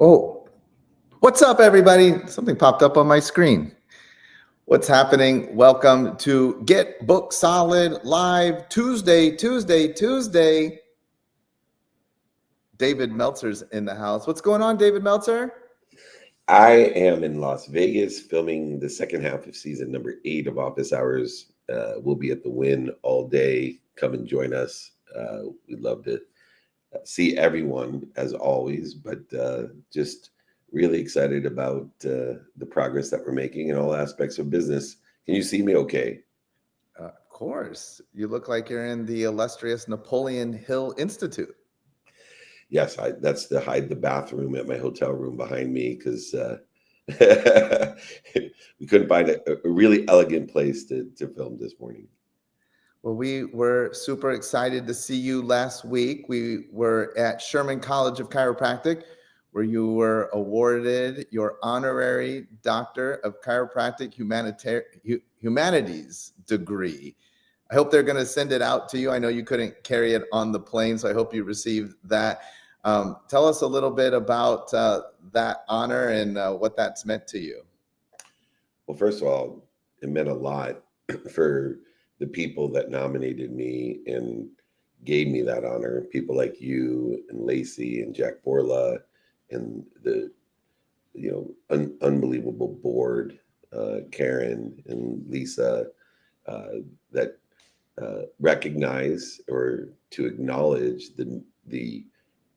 Oh, what's up, everybody? Something popped up on my screen. What's happening? Welcome to Get Book Solid Live Tuesday. David Meltzer's in the house. What's going on, David Meltzer? I am in Las Vegas filming the second half of season number 8 of Office Hours. We'll be at the Wynn all day. Come and join us. We'd love to see everyone as always, but just really excited about the progress that we're making in all aspects of business. Can you see me okay? Of course. You look like you're in the illustrious Napoleon Hill Institute. Yes, that's to hide the bathroom at my hotel room behind me because we couldn't find a really elegant place to film this morning. Well, we were super excited to see you last week. We were at Sherman College of Chiropractic, where you were awarded your honorary Doctor of Chiropractic Humanities degree. I hope they're going to send it out to you. I know you couldn't carry it on the plane, so I hope you received that. Tell us a little bit about that honor and what that's meant to you. Well, first of all, it meant a lot for the people that nominated me and gave me that honor. People like you and Lacey and Jack Borla and the unbelievable board, Karen and Lisa, that recognize or to acknowledge the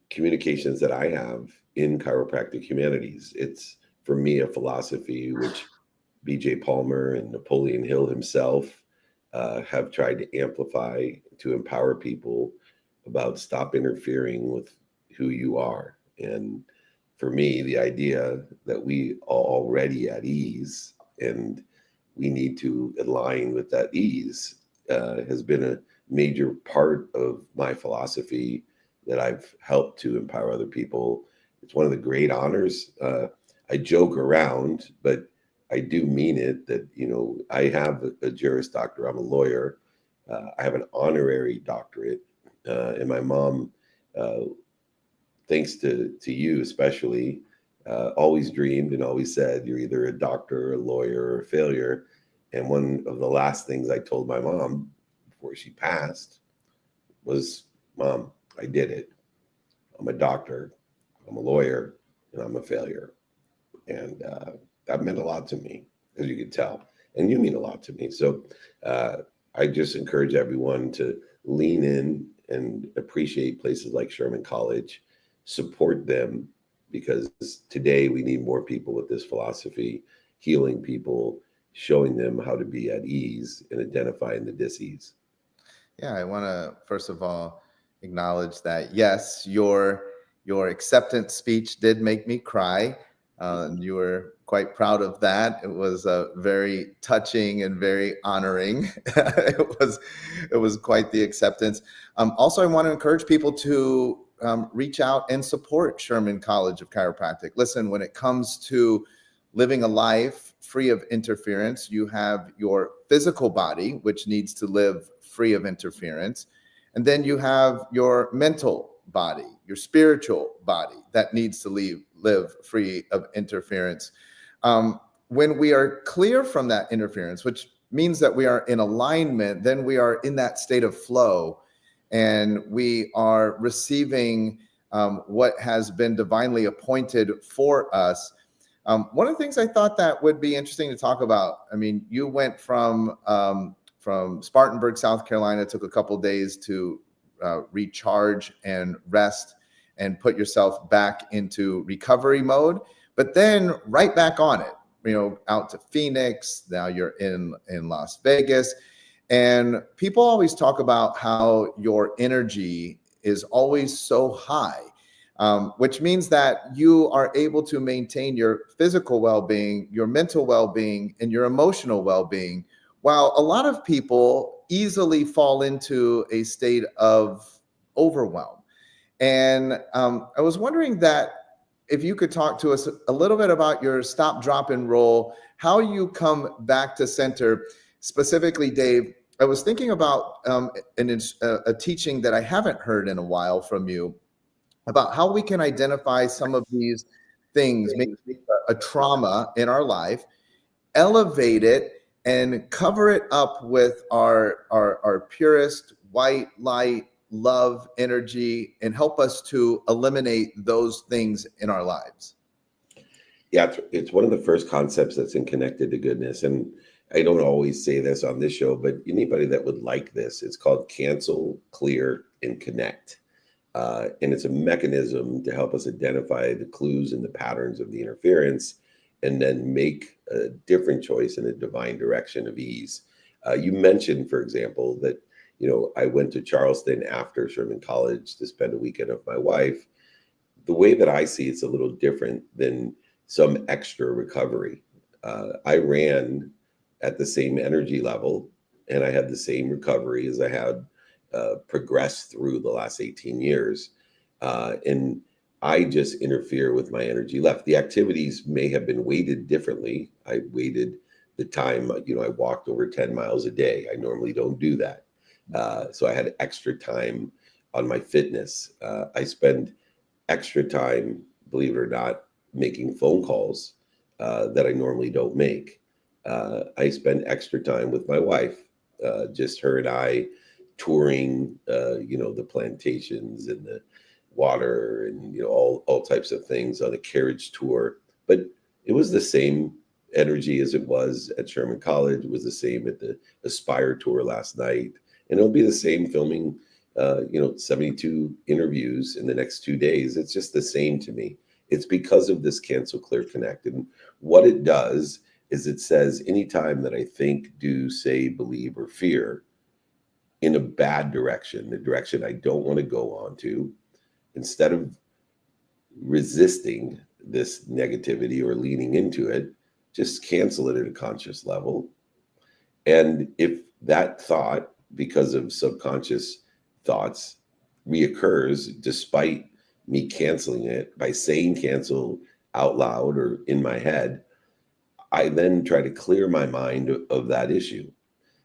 communications that I have in chiropractic humanities. It's for me a philosophy which BJ Palmer and Napoleon Hill himself have tried to amplify to empower people about stop interfering with who you are. And for me, the idea that we are already at ease and we need to align with that ease has been a major part of my philosophy that I've helped to empower other people. It's one of the great honors. I joke around, but I do mean it that, I have a Juris Doctor. I'm a lawyer. I have an honorary doctorate. And my mom, thanks to you especially, always dreamed and always said, you're either a doctor, a lawyer, or a failure. And one of the last things I told my mom before she passed was, Mom, I did it. I'm a doctor, I'm a lawyer, and I'm a failure. And that meant a lot to me, as you can tell. And you mean a lot to me. So I just encourage everyone to lean in and appreciate places like Sherman College, support them, because today we need more people with this philosophy, healing people, showing them how to be at ease and identifying the dis-ease. Yeah, I want to first of all acknowledge that yes, your acceptance speech did make me cry. And you were quite proud of that. It was very touching and very honoring. it was quite the acceptance. Also, I want to encourage people to reach out and support Sherman College of Chiropractic. Listen, when it comes to living a life free of interference, you have your physical body, which needs to live free of interference. And then you have your mental body, your spiritual body that needs to live free of interference. When we are clear from that interference, which means that we are in alignment, then we are in that state of flow and we are receiving what has been divinely appointed for us. One of the things I thought that would be interesting to talk about, I mean, you went from Spartanburg, South Carolina, took a couple days to recharge and rest and put yourself back into recovery mode, but then right back on it, out to Phoenix. Now you're in Las Vegas. And people always talk about how your energy is always so high, which means that you are able to maintain your physical well-being, your mental well-being, and your emotional well-being, while a lot of people easily fall into a state of overwhelm. And I was wondering that if you could talk to us a little bit about your stop, drop, and roll, how you come back to center. Specifically, Dave, I was thinking about a teaching that I haven't heard in a while from you about how we can identify some of these things, maybe a trauma in our life, elevate it and cover it up with our purest white light, love, energy, and help us to eliminate those things in our lives. Yeah, it's one of the first concepts that's in Connected to Goodness. And I don't always say this on this show, but anybody that would like this, it's called Cancel, Clear, and Connect. And it's a mechanism to help us identify the clues and the patterns of the interference and then make a different choice in a divine direction of ease. You mentioned, for example, that, I went to Charleston after Sherman College to spend a weekend with my wife. The way that I see it's a little different than some extra recovery. I ran at the same energy level and I had the same recovery as I had progressed through the last 18 years. And I just interfere with my energy left. The activities may have been weighted differently. I weighted the time, I walked over 10 miles a day. I normally don't do that. So I had extra time on my fitness. I spend extra time, believe it or not, making phone calls that I normally don't make. I spend extra time with my wife, just her and I touring, the plantations and the water and, all types of things on a carriage tour. But it was the same energy as it was at Sherman College. It was the same at the Aspire tour last night. And it'll be the same filming 72 interviews in the next 2 days. It's just the same to me. It's because of this Cancel, Clear, Connect. And what it does is it says anytime that I think, do, say, believe, or fear in a bad direction, the direction I don't want to go on to, instead of resisting this negativity or leaning into it, just cancel it at a conscious level. And if that thought, because of subconscious thoughts, reoccurs despite me canceling it by saying cancel out loud or in my head, I then try to clear my mind of that issue.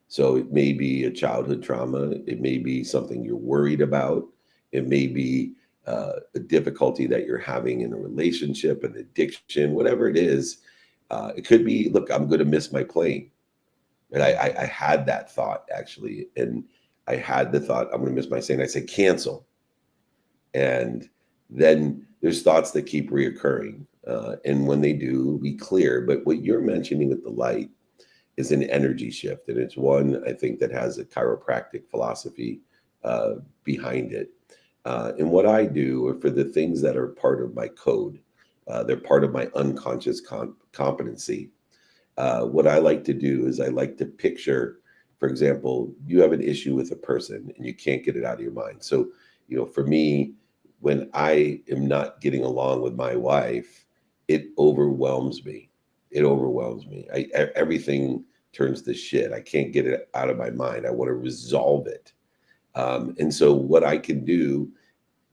So it may be a childhood trauma. It may be something you're worried about. It may be a difficulty that you're having in a relationship, an addiction, whatever it is. It could be, look, I'm going to miss my plane. And I had that thought actually. And I had the thought, I'm going to miss my plane. I say cancel. And then there's thoughts that keep reoccurring. And when they do, we clear. But what you're mentioning with the light is an energy shift. And it's one, I think, that has a chiropractic philosophy behind it. And what I do are for the things that are part of my code, they're part of my unconscious competency. What I like to do is I like to picture, for example, you have an issue with a person and you can't get it out of your mind. So, for me, when I am not getting along with my wife, it overwhelms me. It overwhelms me. Everything turns to shit. I can't get it out of my mind. I want to resolve it. And so what I can do,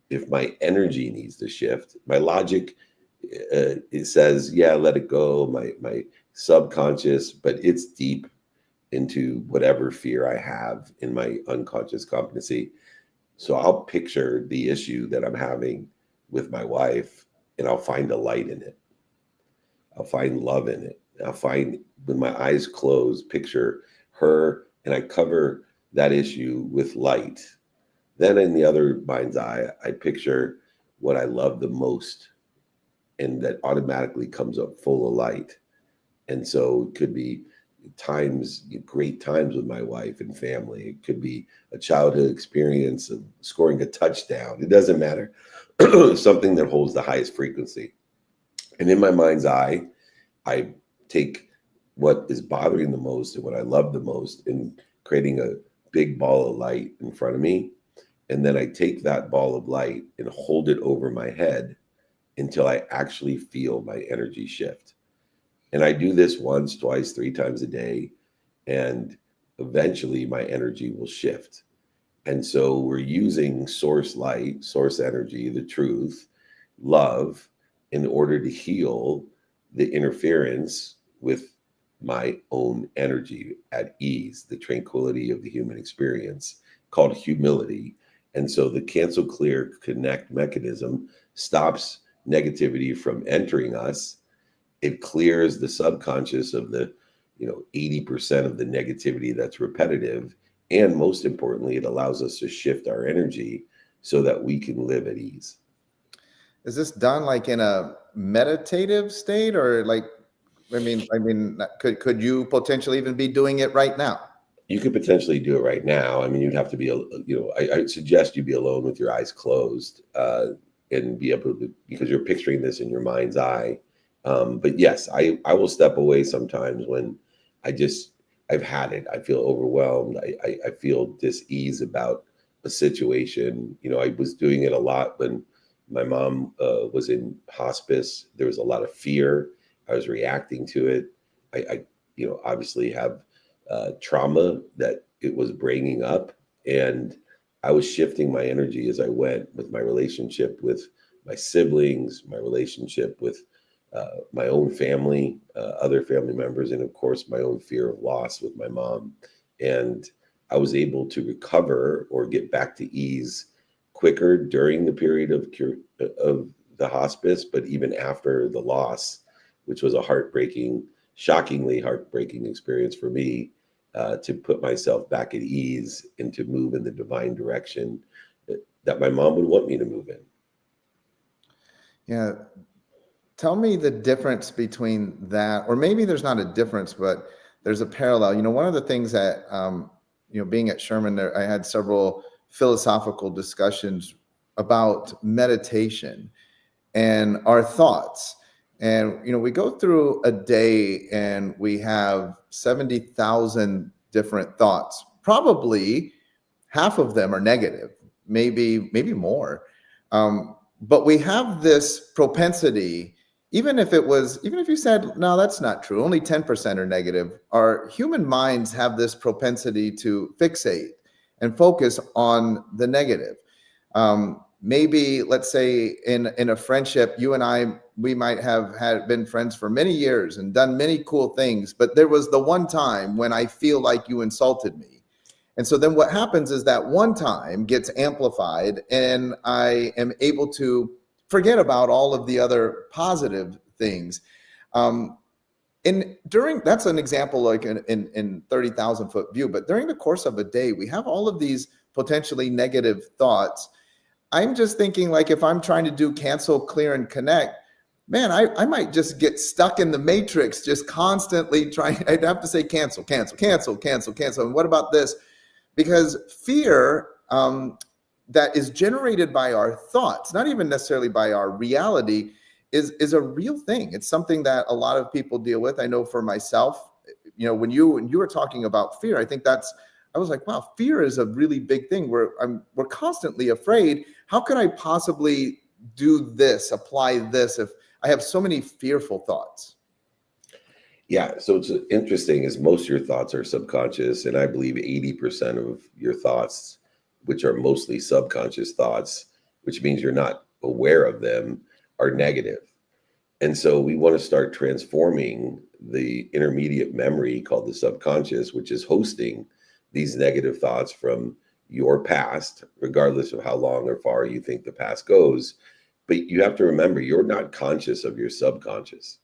if my energy needs to shift, my logic, it says, yeah, let it go. My subconscious, but it's deep into whatever fear I have in my unconscious competency. So I'll picture the issue that I'm having with my wife and I'll find a light in it. I'll find love in it. I'll find, when my eyes close, picture her and I cover that issue with light. Then in the other mind's eye, I picture what I love the most, and that automatically comes up full of light. And so it could be times, great times with my wife and family. It could be a childhood experience of scoring a touchdown. It doesn't matter. Something that holds the highest frequency. And in my mind's eye, I take what is bothering the most and what I love the most and creating a big ball of light in front of me. And then I take that ball of light and hold it over my head until I actually feel my energy shift. And I do this once, twice, 3 times a day. And eventually my energy will shift. And so we're using source light, source energy, the truth, love, in order to heal the interference with my own energy at ease, the tranquility of the human experience called humility. And so the cancel, clear, connect mechanism stops negativity from entering us. It clears the subconscious of the 80% of the negativity that's repetitive. And most importantly, it allows us to shift our energy so that we can live at ease. Is this done like in a meditative state, or like, could you potentially even be doing it right now? You could potentially do it right now. I mean, you'd have to be, I suggest you be alone with your eyes closed, and be able to, because you're picturing this in your mind's eye. But yes, I will step away sometimes when I've had it. I feel overwhelmed. I feel dis-ease about a situation. I was doing it a lot when my mom was in hospice. There was a lot of fear. I was reacting to it. I obviously have trauma that it was bringing up, and I was shifting my energy as I went with my relationship with my siblings, my relationship with my own family, other family members, and of course my own fear of loss with my mom. And I was able to recover or get back to ease quicker during the period of the hospice, but even after the loss, which was a shockingly heartbreaking experience for me, to put myself back at ease and to move in the divine direction that my mom would want me to move in. Yeah. Tell me the difference between that, or maybe there's not a difference, but there's a parallel. One of the things that, being at Sherman, I had several philosophical discussions about meditation and our thoughts. And, we go through a day and we have 70,000 different thoughts. Probably half of them are negative, maybe more. But we have this propensity, even if you said, no, that's not true, only 10% are negative, our human minds have this propensity to fixate and focus on the negative. Maybe, let's say in a friendship, you and I, we might have been friends for many years and done many cool things, but there was the one time when I feel like you insulted me. And so then what happens is that one time gets amplified, and I am able to forget about all of the other positive things. That's an example, like in 30,000 foot view, but during the course of a day, we have all of these potentially negative thoughts. I'm just thinking, like, if I'm trying to do cancel, clear, and connect, man, I might just get stuck in the matrix, just constantly trying. I'd have to say cancel, cancel, cancel, cancel, cancel. And what about this? Because fear that is generated by our thoughts, not even necessarily by our reality, is a real thing. It's something that a lot of people deal with. I know for myself, when you were talking about fear, I think I was like, wow, fear is a really big thing. We're constantly afraid. How could I possibly do this, apply this, if I have so many fearful thoughts? Yeah, so it's interesting is most of your thoughts are subconscious, and I believe 80% of your thoughts, which are mostly subconscious thoughts, which means you're not aware of them, are negative. And so we want to start transforming the intermediate memory called the subconscious, which is hosting these negative thoughts from your past, regardless of how long or far you think the past goes. But you have to remember, you're not conscious of your subconscious.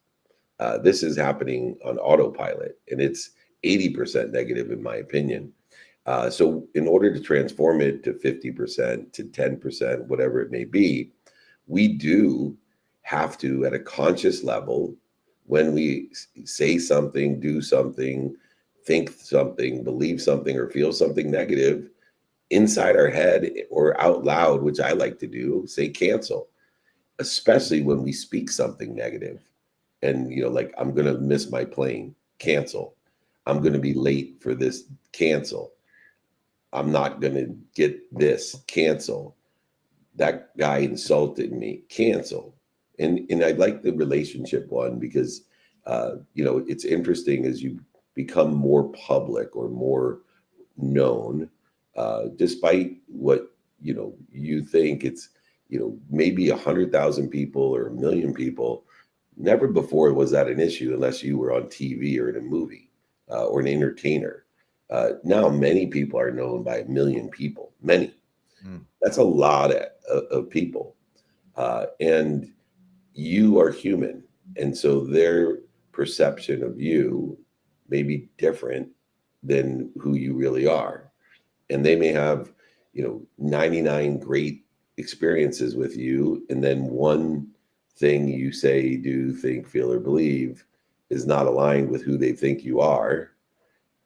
This is happening on autopilot, and it's 80% negative, in my opinion. So in order to transform it to 50%, to 10%, whatever it may be, we do have to, at a conscious level, when we say something, do something, think something, believe something, or feel something negative, inside our head or out loud, which I like to do, say cancel, especially when we speak something negative. And, like, I'm going to miss my plane, cancel. I'm going to be late for this, cancel. I'm not going to get this, cancel. That guy insulted me, cancel. And I like the relationship one because, it's interesting as you become more public or more known, despite what, you think it's, maybe 100,000 people or 1,000,000 people. Never before was that an issue unless you were on TV or in a movie, or an entertainer. Now many people are known by 1,000,000 people. Many. That's a lot of people. And you are human. And so their perception of you may be different than who you really are. And they may have, 99 great experiences with you. And then one thing you say, do, think, feel, or believe is not aligned with who they think you are.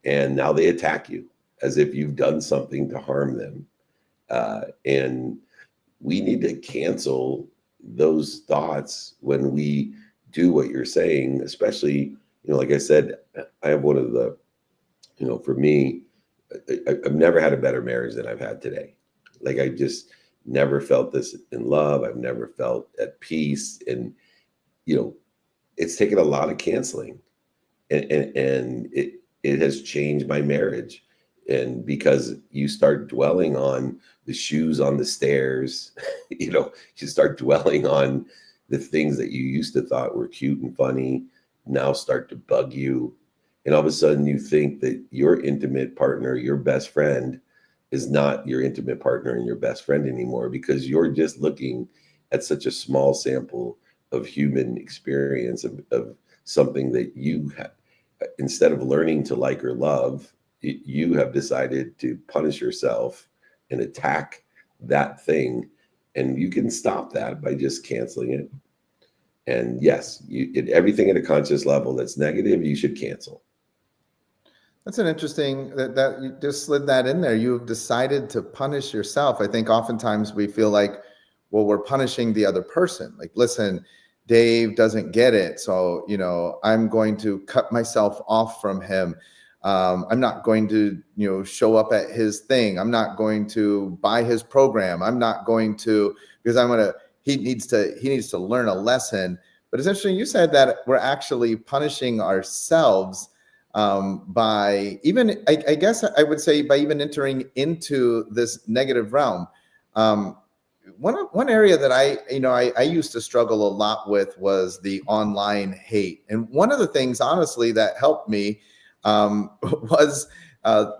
And now they attack you as if you've done something to harm them. And we need to cancel those thoughts when we do what you're saying, especially, like I said, I have one of the, for me, I've never had a better marriage than I've had today. Like, I just never felt this in love. I've never felt at peace. And, it's taken a lot of canceling, and it has changed my marriage. And because you start dwelling on the shoes on the stairs, you start dwelling on the things that you used to thought were cute and funny now start to bug you. And all of a sudden you think that your intimate partner, your best friend, is not your intimate partner and your best friend anymore, because you're just looking at such a small sample of human experience of something that you have. Instead of learning to like or love, you have decided to punish yourself and attack that thing. And you can stop that by just canceling it. And yes, everything at a conscious level that's negative, you should cancel. That's an interesting that you just slid that in there. You've decided to punish yourself. I think oftentimes we feel like, well, we're punishing the other person. Like, listen, Dave doesn't get it, so I'm going to cut myself off from him. I'm not going to show up at his thing. I'm not going to buy his program. I'm not going to, because he needs to learn a lesson. But it's interesting you said that we're actually punishing ourselves by even, I guess I would say, by even entering into this negative realm. One area that I used to struggle a lot with was the online hate. And one of the things, honestly, that helped me was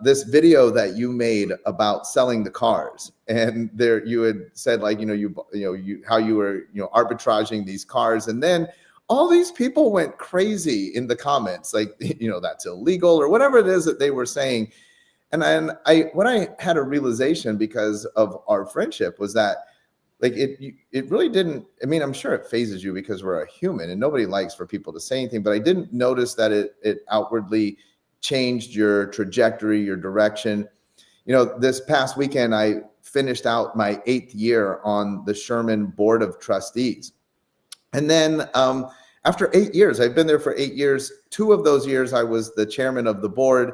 this video that you made about selling the cars. And there you had said, like, how you were, arbitraging these cars. And then all these people went crazy in the comments, like, that's illegal or whatever it is that they were saying. And then when I had a realization because of our friendship was that, like, it really didn't, I mean, I'm sure it phases you because we're a human and nobody likes for people to say anything, but I didn't notice that it outwardly changed your trajectory, your direction. This past weekend, I finished out my 8th year on the Sherman Board of Trustees. And then after 8 years, I've been there for 8 years. 2 of those years, I was the chairman of the board.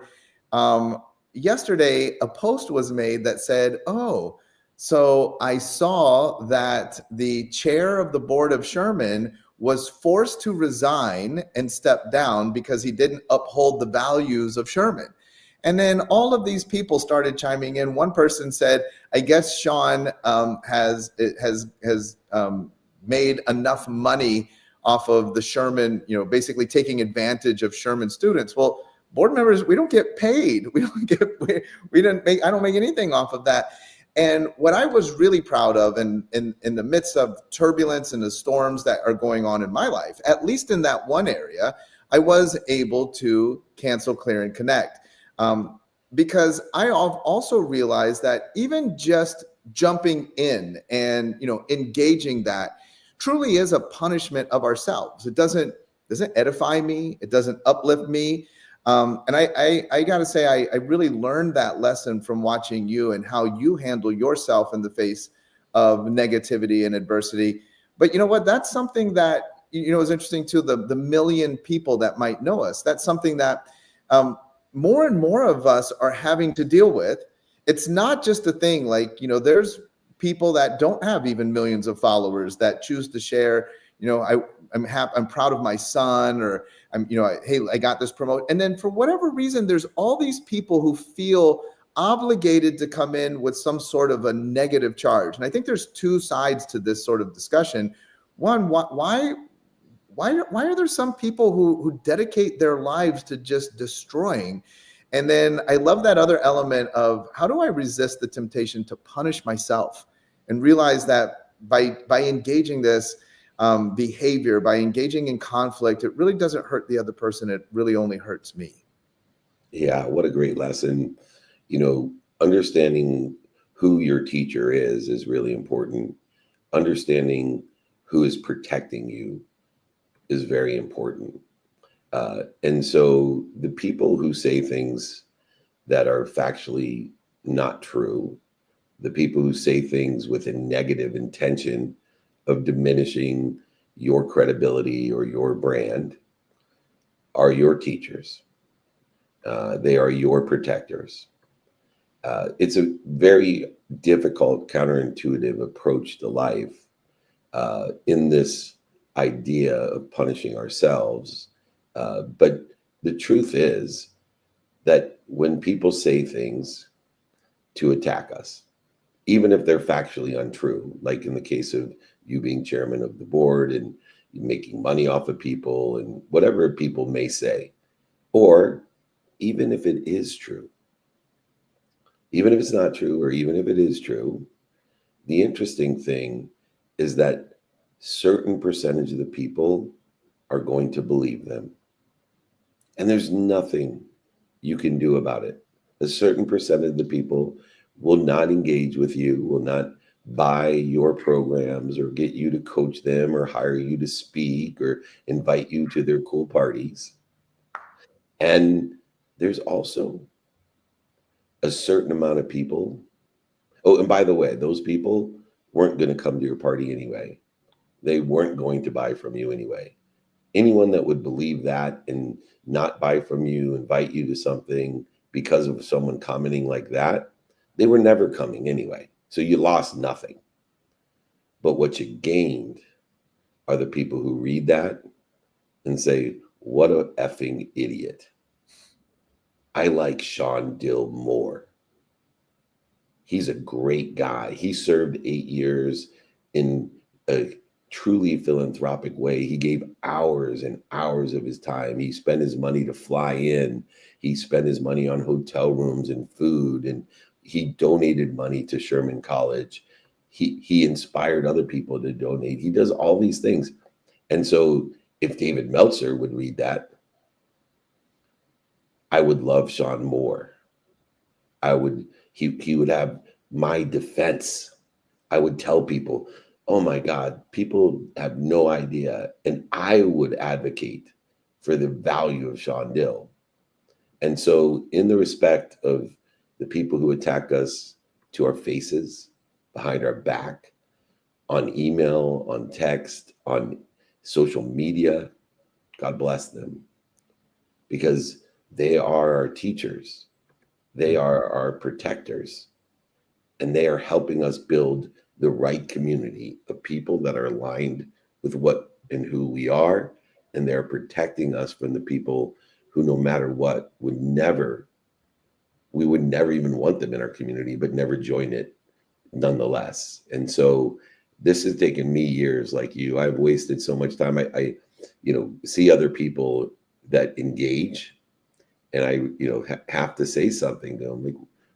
Yesterday, a post was made that said, oh, so I saw that the chair of the board of Sherman was forced to resign and step down because he didn't uphold the values of Sherman. And then all of these people started chiming in. One person said, I guess Shawn has made enough money off of the Sherman, basically taking advantage of Sherman students. Well, board members, we don't get paid. I don't make anything off of that. And what I was really proud of in the midst of turbulence and the storms that are going on in my life, at least in that one area, I was able to cancel, clear, and connect. Because I also realized that even just jumping in and engaging that truly is a punishment of ourselves. It doesn't edify me. It doesn't uplift me. And I got to say, I really learned that lesson from watching you and how you handle yourself in the face of negativity and adversity. But you know what? That's something that, is interesting too, the million people that might know us. That's something that more and more of us are having to deal with. It's not just a thing like, there's people that don't have even millions of followers that choose to share, I'm proud of my son, or hey, I got this promote. And then for whatever reason, there's all these people who feel obligated to come in with some sort of a negative charge. And I think there's 2 sides to this sort of discussion. One, why are there some people who dedicate their lives to just destroying? And then I love that other element of how do I resist the temptation to punish myself and realize that by engaging this, behavior, by engaging in conflict, it really doesn't hurt the other person. It really only hurts me. Yeah, what a great lesson. Understanding who your teacher is really important. Understanding who is protecting you is very important. And so the people who say things that are factually not true, the people who say things with a negative intention of diminishing your credibility or your brand are your teachers. They are your protectors. It's a very difficult, counterintuitive approach to life in this idea of punishing ourselves. But the truth is that when people say things to attack us, even if they're factually untrue, like in the case of you being chairman of the board and making money off of people and whatever people may say, or even if it is true, even if it's not true, or even if it is true, the interesting thing is that certain percentage of the people are going to believe them. And there's nothing you can do about it. A certain percentage of the people will not engage with you, will not buy your programs or get you to coach them or hire you to speak or invite you to their cool parties. And there's also a certain amount of people. Oh, and by the way, those people weren't going to come to your party anyway. They weren't going to buy from you anyway. Anyone that would believe that and not buy from you, invite you to something because of someone commenting like that, they were never coming anyway. So you lost nothing. But what you gained are the people who read that and say, what a effing idiot. I like Shawn Dill more. He's a great guy. He served 8 years in a truly philanthropic way. He gave hours and hours of his time. He spent his money to fly in. He spent his money on hotel rooms and food, and he donated money to Sherman College. He inspired other people to donate. He does all these things. And so if David Meltzer would read that, I would love Shawn more. He would have my defense. I would tell people, oh my God, people have no idea. And I would advocate for the value of Shawn Dill. And so in the respect of the people who attack us to our faces, behind our back, on email, on text, on social media, God bless them, because they are our teachers. They are our protectors, and they are helping us build the right community of people that are aligned with what and who we are, and they're protecting us from the people who, no matter what, we would never even want them in our community, but never join it nonetheless. And so this has taken me years, like you. I've wasted so much time. I see other people that engage, and I have to say something to them, like,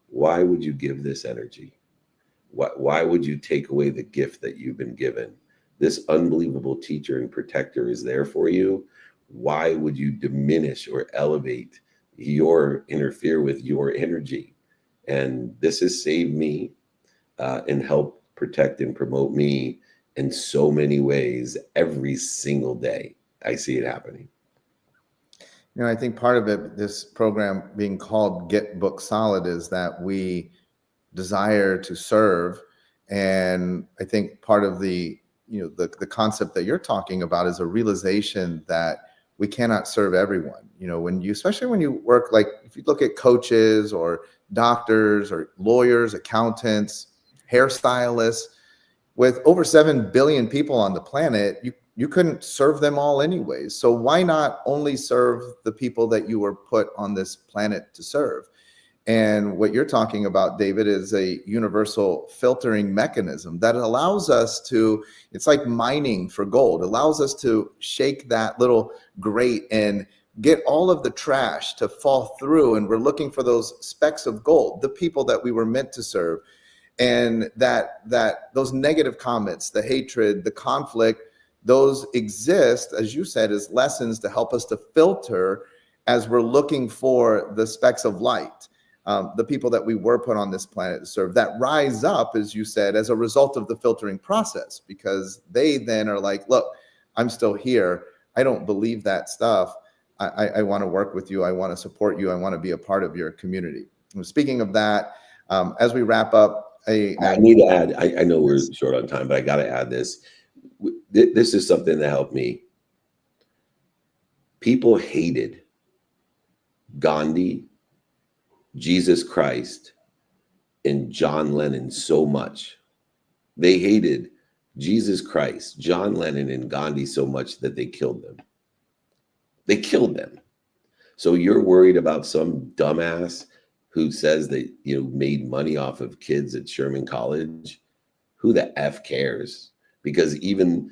why would you give this energy? Why would you take away the gift that you've been given? This unbelievable teacher and protector is there for you. Why would you diminish or elevate interfere with your energy? And this has saved me and helped protect and promote me in so many ways every single day. I see it happening. I think part of it, this program being called Get Book Solid, is that we desire to serve. And I think part of the concept that you're talking about is a realization that we cannot serve everyone. Especially when you work, like if you look at coaches or doctors or lawyers, accountants, hairstylists, with over 7 billion people on the planet, you couldn't serve them all anyways. So why not only serve the people that you were put on this planet to serve? And what you're talking about, David, is a universal filtering mechanism that allows us to, it's like mining for gold, allows us to shake that little grate and get all of the trash to fall through. And we're looking for those specks of gold, the people that we were meant to serve. And that those negative comments, the hatred, the conflict, those exist, as you said, as lessons to help us to filter as we're looking for the specks of light, the people that we were put on this planet to serve, that rise up, as you said, as a result of the filtering process, because they then are like, look, I'm still here. I don't believe that stuff. I want to work with you. I want to support you. I want to be a part of your community. And speaking of that, as we wrap up, I need to add, I know we're short on time, but I got to add this. This is something that helped me. People hated Gandhi, Jesus Christ, and John Lennon so much. They hated Jesus Christ, John Lennon, and Gandhi so much that they killed them. They killed them. So you're worried about some dumbass who says that, you know, made money off of kids at Sherman College? Who the F cares? Because even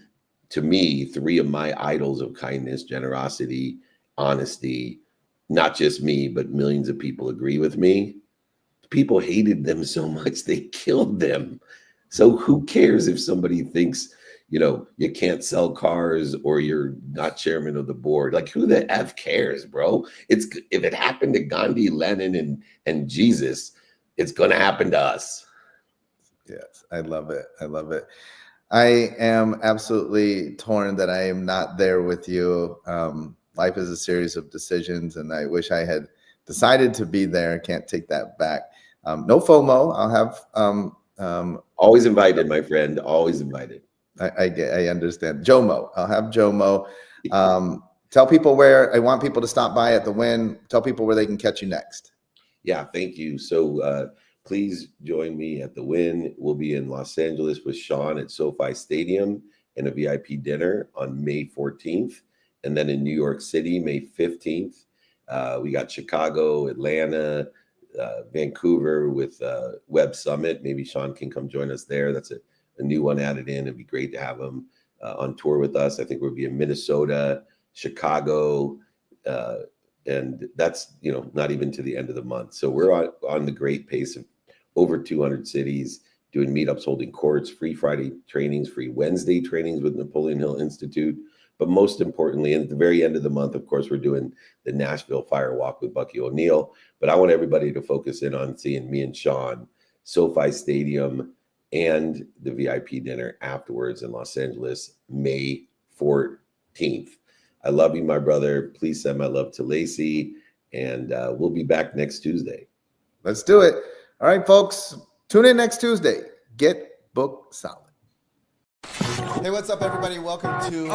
to me, three of my idols of kindness, generosity, honesty, not just me, but millions of people agree with me. People hated them so much, they killed them. So who cares if somebody thinks, you know, you can't sell cars or you're not chairman of the board? Like, who the F cares, bro? It's, if it happened to Gandhi, Lenin, and Jesus, it's going to happen to us. Yes, I love it. I love it. I am absolutely torn that I am not there with you. Life is a series of decisions, and I wish I had decided to be there. Can't take that back. No FOMO. I'll have always invited, my friend. Always invited. I understand. JOMO. I'll have JOMO. Tell people where I want people to stop by at the Win. Tell people where they can catch you next. Yeah, thank you. So please join me at the Win. We'll be in Los Angeles with Shawn at SoFi Stadium and a VIP dinner on May 14th. And then in New York City, May 15th. We got Chicago, Atlanta, Vancouver with Web Summit. Maybe Shawn can come join us there. That's a new one added in. It'd be great to have him on tour with us. I think we'll be in Minnesota, Chicago, and that's, you know, not even to the end of the month. So we're on the great pace of over 200 cities, doing meetups, holding courts, free Friday trainings, free Wednesday trainings with Napoleon Hill Institute. But most importantly, and at the very end of the month, of course, we're doing the Nashville Fire Walk with Bucky O'Neill. But I want everybody to focus in on seeing me and Shawn, SoFi Stadium, and the VIP dinner afterwards in Los Angeles, May 14th. I love you, my brother. Please send my love to Lacey, and we'll be back next Tuesday. Let's do it. All right, folks, tune in next Tuesday. Get booked solid. Hey, what's up, everybody? Welcome to